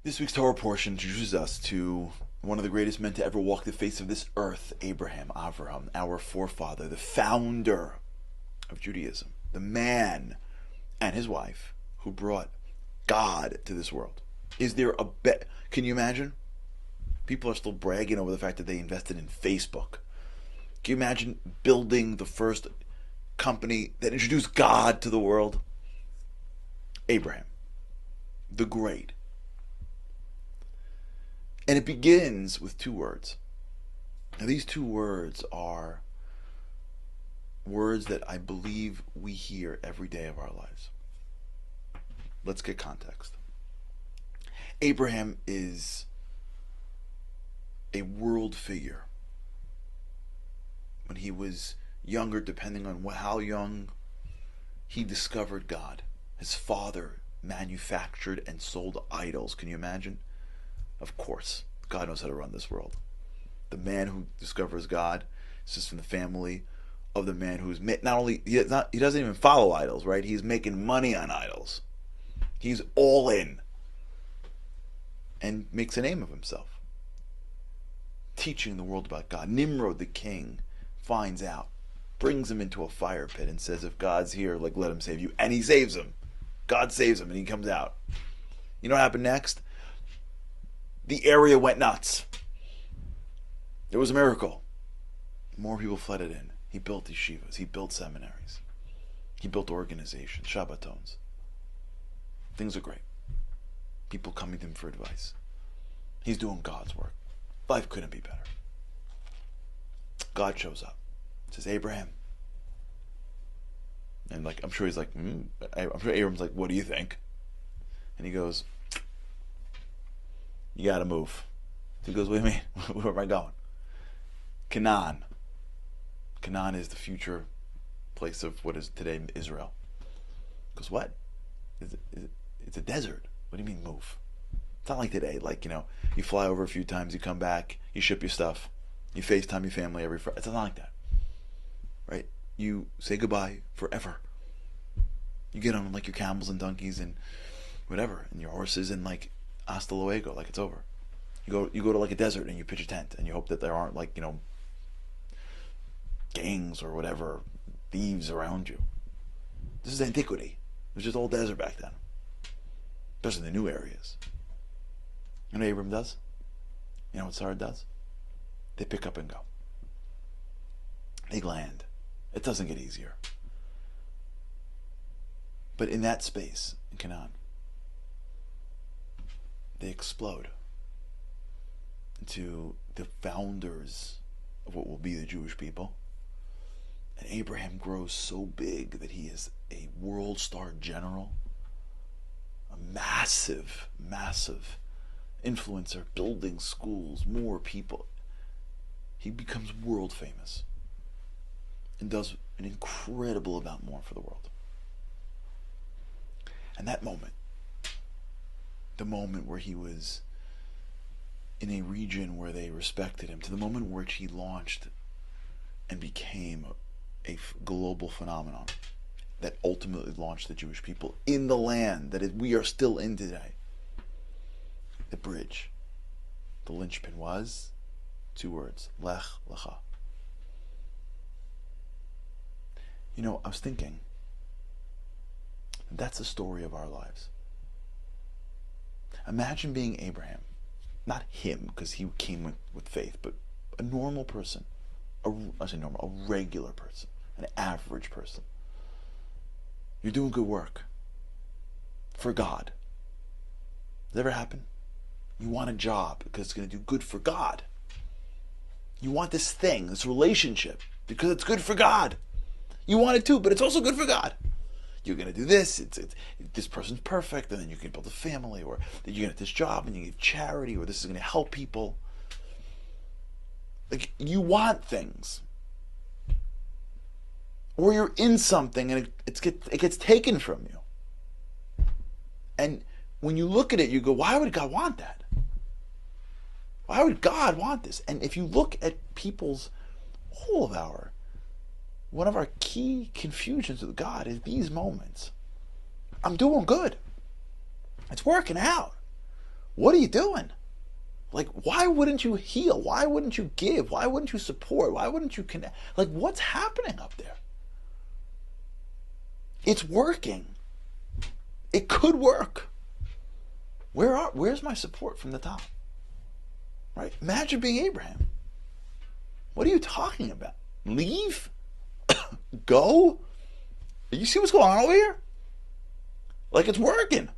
This week's Torah portion introduces us to one of the greatest men to ever walk the face of this earth, Abraham, Avraham, our forefather, the founder of Judaism, the man and his wife who brought God to this world. Is there a bet? Can you imagine? People are still bragging over the fact that they invested in Facebook. Can you imagine building the first company that introduced God to the world? Abraham, the Great. And it begins with two words. Now, these two words are words that I believe we hear every day of our lives. Let's get context. Abraham is a world figure. When he was younger, depending on how young, he discovered God. His father manufactured and sold idols. Can you imagine? Of course, God knows how to run this world. The man who discovers God is just from the family of the man who's not only he doesn't even follow idols, right? He's making money on idols. He's all in, and makes a name of himself, teaching the world about God. Nimrod, the king, finds out, brings him into a fire pit, and says, "If God's here, like let him save you." And he saves him. God saves him, and he comes out. You know what happened next? The area went nuts. It was a miracle. More people flooded in. He built yeshivas. He built seminaries. He built organizations, Shabbatons. Things are great. People coming to him for advice. He's doing God's work. Life couldn't be better. God shows up. Says, "Abraham." And I'm sure he's like, I'm sure Abraham's like, "What do you think?" And he goes, "You gotta move." So he goes, "What do you mean? Where am I going?" Canaan. Canaan is the future place of what is today Israel. He goes, "What? It's a desert. What do you mean move?" It's not like today, you fly over a few times, you come back, you ship your stuff, you FaceTime your family every Friday. It's not like that, right? You say goodbye forever. You get on your camels and donkeys and whatever, and your horses, and hasta luego, it's over. You go to a desert and you pitch a tent and you hope that there aren't gangs or whatever, thieves around you. This is antiquity. It was just all desert back then, especially in the new areas. You know what Abram does? You know what Sarah does? They pick up and go. They land. It doesn't get easier. But in that space, in Canaan, they explode into the founders of what will be the Jewish people. And Abraham grows so big that he is a world star general, a massive, massive influencer, building schools, more people. He becomes world famous and does an incredible amount more for the world. And that moment, the moment where he was in a region where they respected him, to the moment where he launched and became a global phenomenon that ultimately launched the Jewish people in the land that we are still in today. The bridge, the linchpin was two words: Lech Lecha. I was thinking, that's the story of our lives. Imagine being Abraham. Not him, because he came with faith, but a normal person. I say normal, a regular person, an average person. You're doing good work for God. Does that ever happen? You want a job because it's going to do good for God. You want this thing, this relationship, because it's good for God. You want it too, but it's also good for God. You're going to do this, this person's perfect, and then you can build a family, or you're going to get this job and you give charity, or this is going to help people. You want things. Or you're in something and it gets taken from you. And when you look at it, you go, why would God want that? Why would God want this? And if you look at one of our key confusions with God is these moments. I'm doing good. It's working out. What are you doing? Like, why wouldn't you heal? Why wouldn't you give? Why wouldn't you support? Why wouldn't you connect? Like, what's happening up there? It's working. It could work. Where's my support from the top? Right? Imagine being Abraham. What are you talking about? Leave? Go? You see what's going on over here? Like, it's working.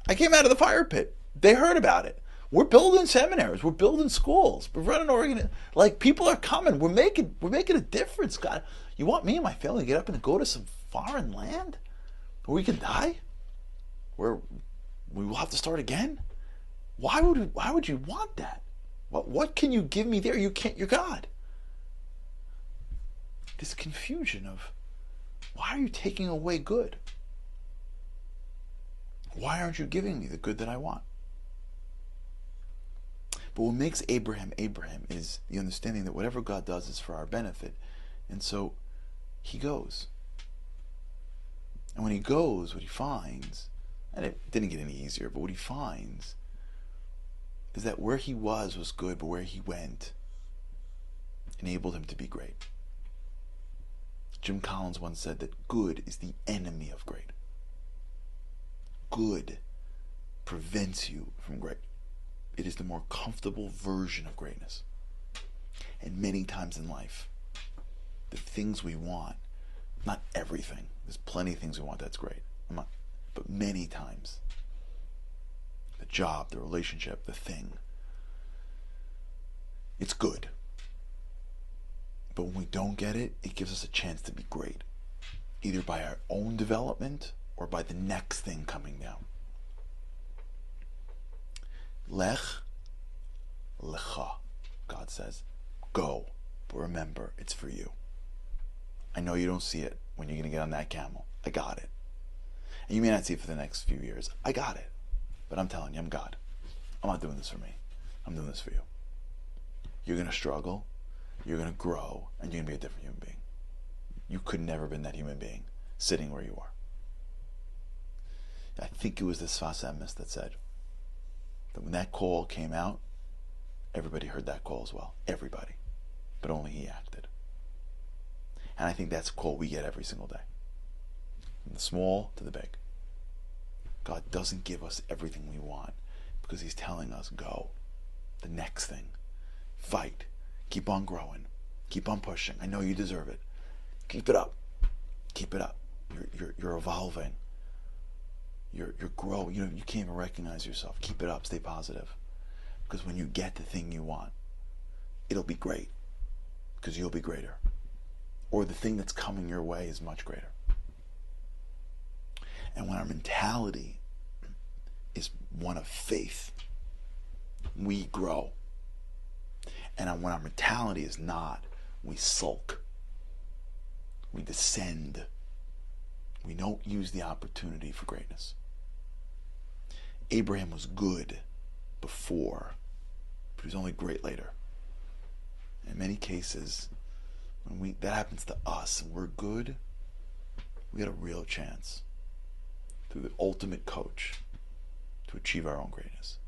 I came out of the fire pit. They heard about it. We're building seminaries. We're building schools. We're running organizations. Like, people are coming. We're making a difference, God. You want me and my family to get up and go to some foreign land where we can die? Where we will have to start again? Why would you want that? What can you give me there? You can't. You're God. This confusion of, why are you taking away good? Why aren't you giving me the good that I want? But what makes Abraham Abraham is the understanding that whatever God does is for our benefit. And so he goes. And when he goes, what he finds, and it didn't get any easier, but what he finds is that where he was good, but where he went enabled him to be great. Jim Collins once said that good is the enemy of great. Good prevents you from great. It is the more comfortable version of greatness. And many times in life, the things we want, not everything, there's plenty of things we want that's great, but many times, the job, the relationship, the thing, it's good. But when we don't get it, it gives us a chance to be great, either by our own development or by the next thing coming down. Lech lecha, God says, go, but remember, it's for you. I know you don't see it when you're going to get on that camel. I got it. And you may not see it for the next few years. I got it. But I'm telling you, I'm God. I'm not doing this for me. I'm doing this for you. You're going to struggle, you're going to grow, and you're going to be a different human being. You could never have been that human being sitting where you are. I think it was the Sfas Emes that said that when that call came out, everybody heard that call as well. Everybody. But only he acted. And I think that's a call we get every single day. From the small to the big. God doesn't give us everything we want because he's telling us, go. The next thing. Fight. Keep on growing. Keep on pushing. I know you deserve it. Keep it up. Keep it up. You're evolving. You're growing. You can't even recognize yourself. Keep it up. Stay positive. Because when you get the thing you want, it'll be great. Because you'll be greater. Or the thing that's coming your way is much greater. And when our mentality is one of faith, we grow. And when our mentality is not, we sulk. We descend. We don't use the opportunity for greatness. Abraham was good before, but he was only great later. In many cases, when that happens to us and we're good, we get a real chance through the ultimate coach to achieve our own greatness.